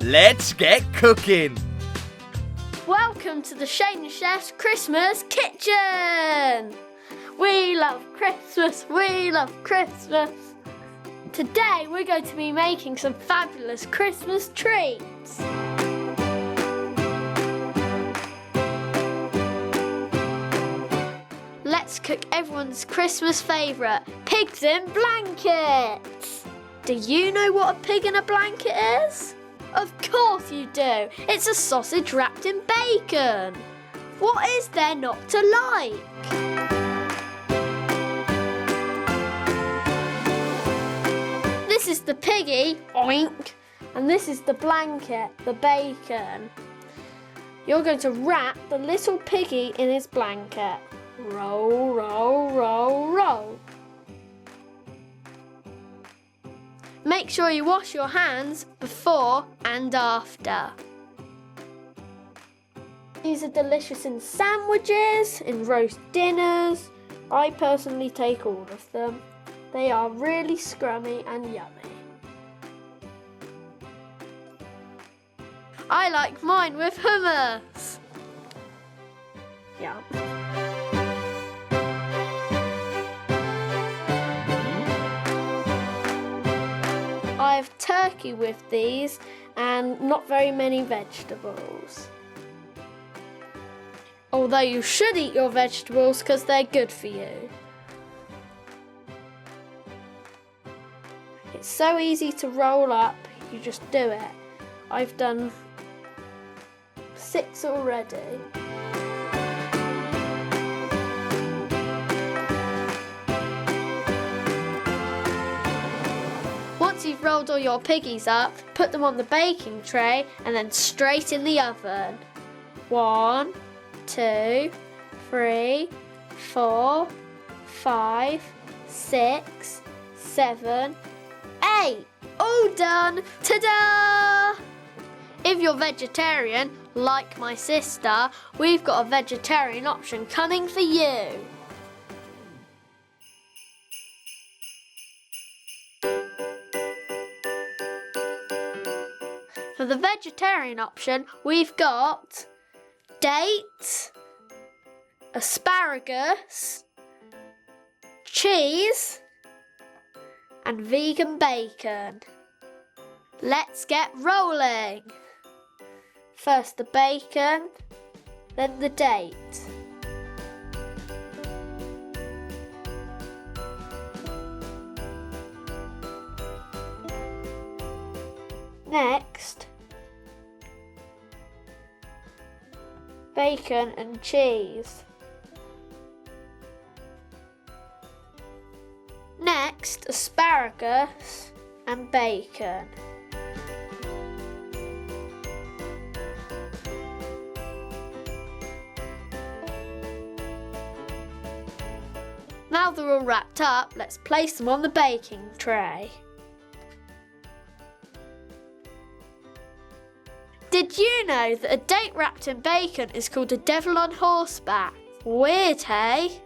let's get cooking! Welcome to the Shane Chef's Christmas Kitchen! We love Christmas, we love Christmas! Today we're going to be making some fabulous Christmas treats! Let's cook everyone's Christmas favourite, pigs in blankets! Do you know what a pig in a blanket is? Of course you do! It's a sausage wrapped in bacon! What is there not to like? This is the piggy, oink, and this is the blanket, the bacon. You're going to wrap the little piggy in his blanket. Roll, roll, roll, roll. Make sure you wash your hands before and after. These are delicious in sandwiches, in roast dinners. I personally take all of them. They are really scrummy and yummy. I like mine with hummus. Yum. I have turkey with these and not very many vegetables. Although you should eat your vegetables because they're good for you. It's so easy to roll up, you just do it. I've done 6 already. Once you've rolled all your piggies up, put them on the baking tray and then straight in the oven. 1, 2, 3, 4, 5, 6, 7, 8. All done! Ta-da! If you're vegetarian, like my sister, we've got a vegetarian option coming for you. For the vegetarian option, we've got dates, asparagus, cheese, and vegan bacon. Let's get rolling. First the bacon, then the date. Next, bacon and cheese. Next, asparagus and bacon. Now they're all wrapped up, let's place them on the baking tray. Did you know that a date wrapped in bacon is called a devil on horseback? Weird, hey?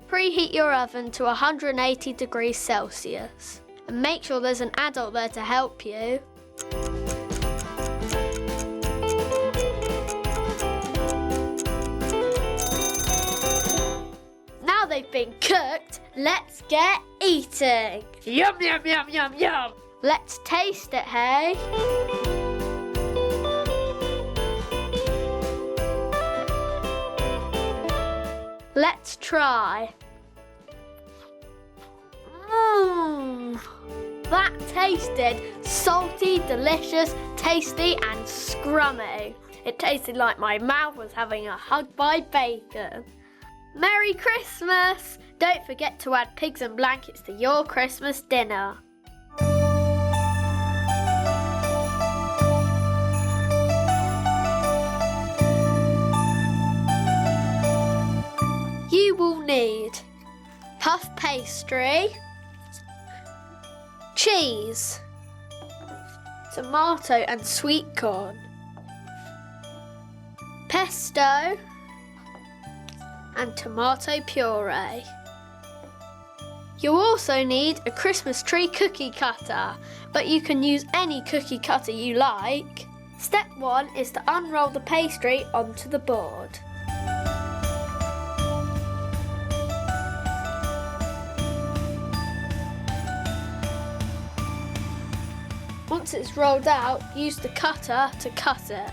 Preheat your oven to 180 degrees Celsius and make sure there's an adult there to help you. Now they've been cooked, let's get eating. Yum, yum, yum, yum, yum. Let's taste it, hey? Let's try. That tasted salty, delicious, tasty and scrummy. It tasted like my mouth was having a hug by bacon. Merry Christmas! Don't forget to add pigs and blankets to your Christmas dinner. You will need puff pastry, cheese, tomato and sweet corn, pesto and tomato puree. You'll also need a Christmas tree cookie cutter, but you can use any cookie cutter you like. Step 1 is to unroll the pastry onto the board. Once it's rolled out, use the cutter to cut it.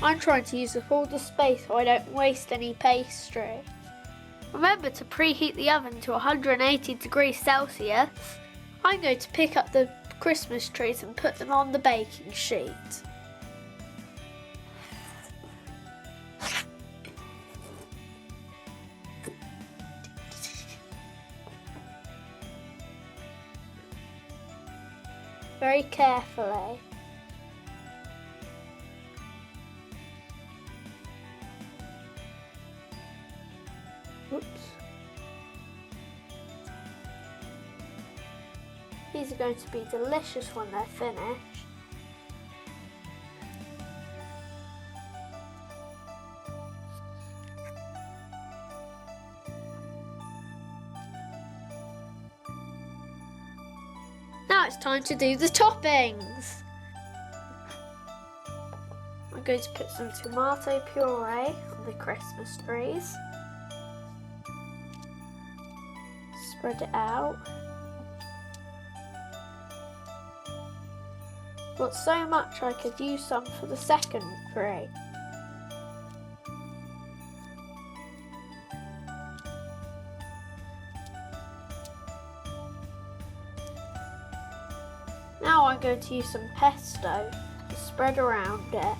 I'm trying to use up all the space so I don't waste any pastry. Remember to preheat the oven to 180 degrees Celsius. I'm going to pick up the Christmas trees and put them on the baking sheet. Very carefully. Oops. These are going to be delicious when they're finished. Now it's time to do the toppings. I'm going to put some tomato puree on the Christmas trees. Spread it out. Got so much I could use some for the second tree. Now I'm going to use some pesto to spread around it.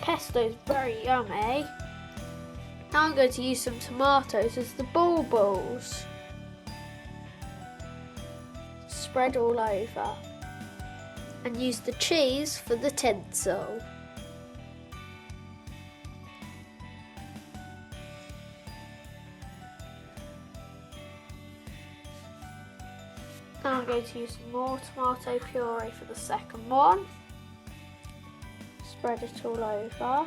Pesto is very yummy. Now I'm going to use some tomatoes as the baubles. Spread all over. And use the cheese for the tinsel. Now I'm going to use some more tomato puree for the second one. Spread it all over.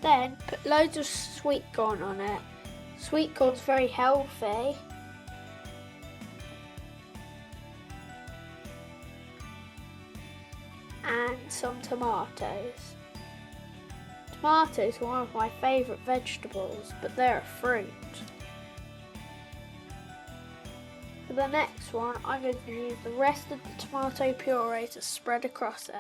Then put loads of sweet corn on it. Sweet corn's very healthy. And some tomatoes. Tomatoes are one of my favourite vegetables, but they're a fruit. For the next one, I'm going to use the rest of the tomato puree to spread across it.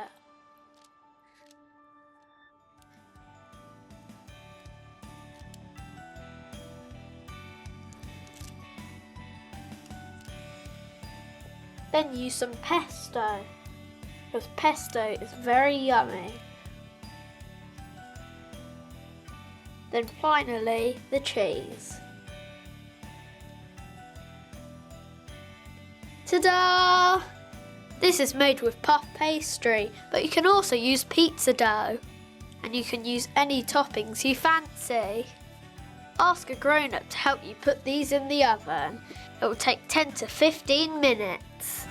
Then use some pesto, because pesto is very yummy. Then finally, the cheese. Ta-da! This is made with puff pastry, but you can also use pizza dough. And you can use any toppings you fancy. Ask a grown-up to help you put these in the oven. It will take 10 to 15 minutes.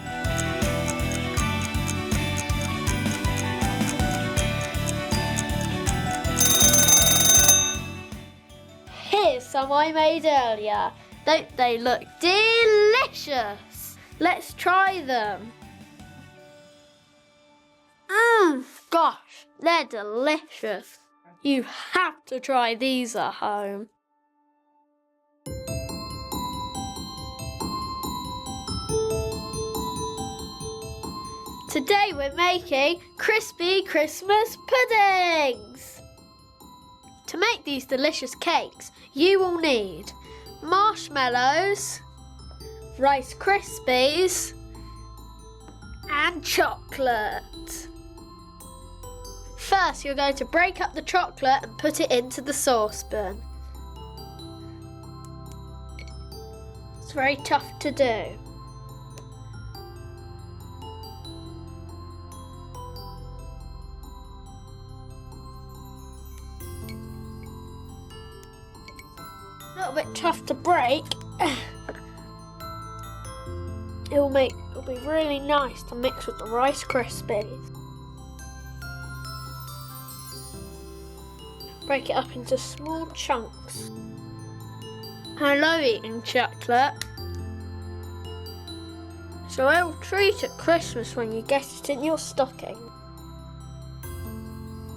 Here's some I made earlier. Don't they look delicious? Let's try them. Gosh, they're delicious. You have to try these at home. Today we're making crispy Christmas puddings. To make these delicious cakes, you will need marshmallows, Rice Krispies, and chocolate. First, you're going to break up the chocolate and put it into the saucepan. It's very tough to do. A little bit tough to break. It'll be really nice to mix with the Rice Krispies. Break it up into small chunks. I love eating chocolate. So I will treat at Christmas when you get it in your stocking.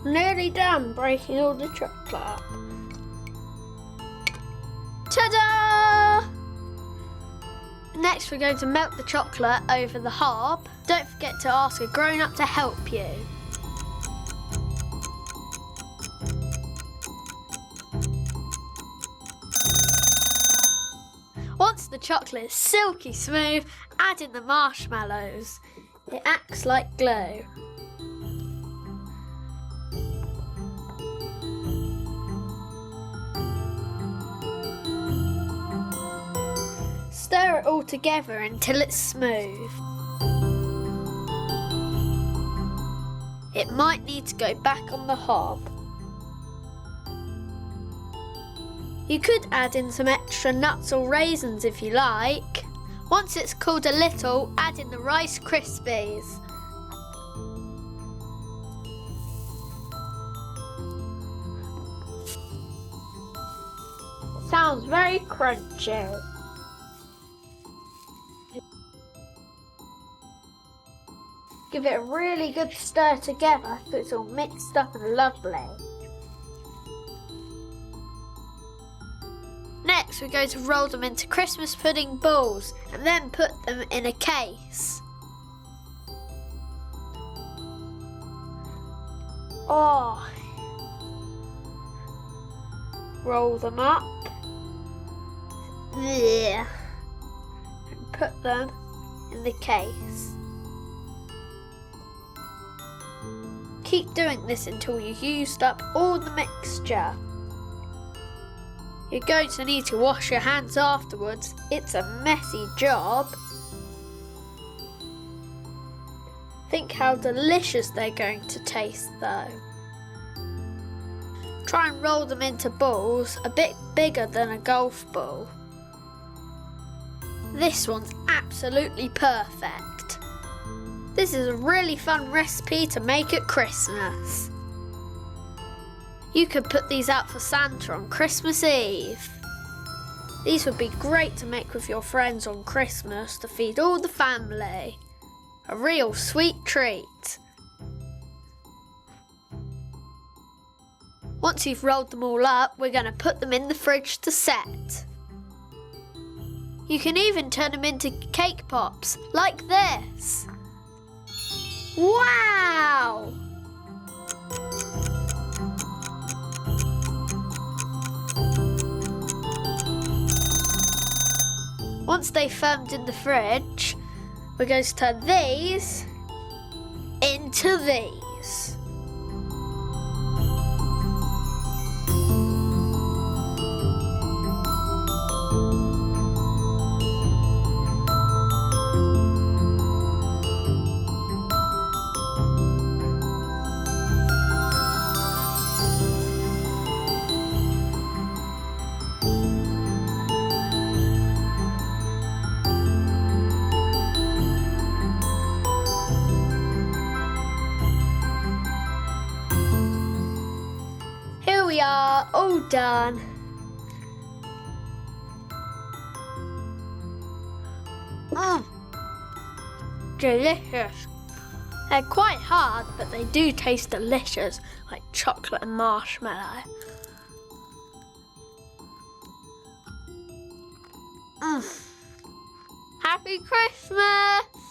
Nearly done breaking all the chocolate up. Ta-da! Next we're going to melt the chocolate over the hob. Don't forget to ask a grown-up to help you. Once the chocolate is silky smooth, add in the marshmallows. It acts like glue. Stir it all together until it's smooth. It might need to go back on the hob. You could add in some extra nuts or raisins if you like. Once it's cooled a little, add in the Rice Krispies. It sounds very crunchy. Give it a really good stir together so it's all mixed up and lovely. Next we're going to roll them into Christmas pudding balls and then put them in a case. Oh! Roll them up. Yeah. And put them in the case. Keep doing this until you've used up all the mixture. You're going to need to wash your hands afterwards. It's a messy job. Think how delicious they're going to taste though. Try and roll them into balls a bit bigger than a golf ball. This one's absolutely perfect. This is a really fun recipe to make at Christmas. You could put these out for Santa on Christmas Eve. These would be great to make with your friends on Christmas to feed all the family. A real sweet treat. Once you've rolled them all up, we're going to put them in the fridge to set. You can even turn them into cake pops, like this. Wow! Once they've firmed in the fridge, we're going to turn these into these. We are all done. Delicious. They're quite hard, but they do taste delicious, like chocolate and marshmallow. Happy Christmas!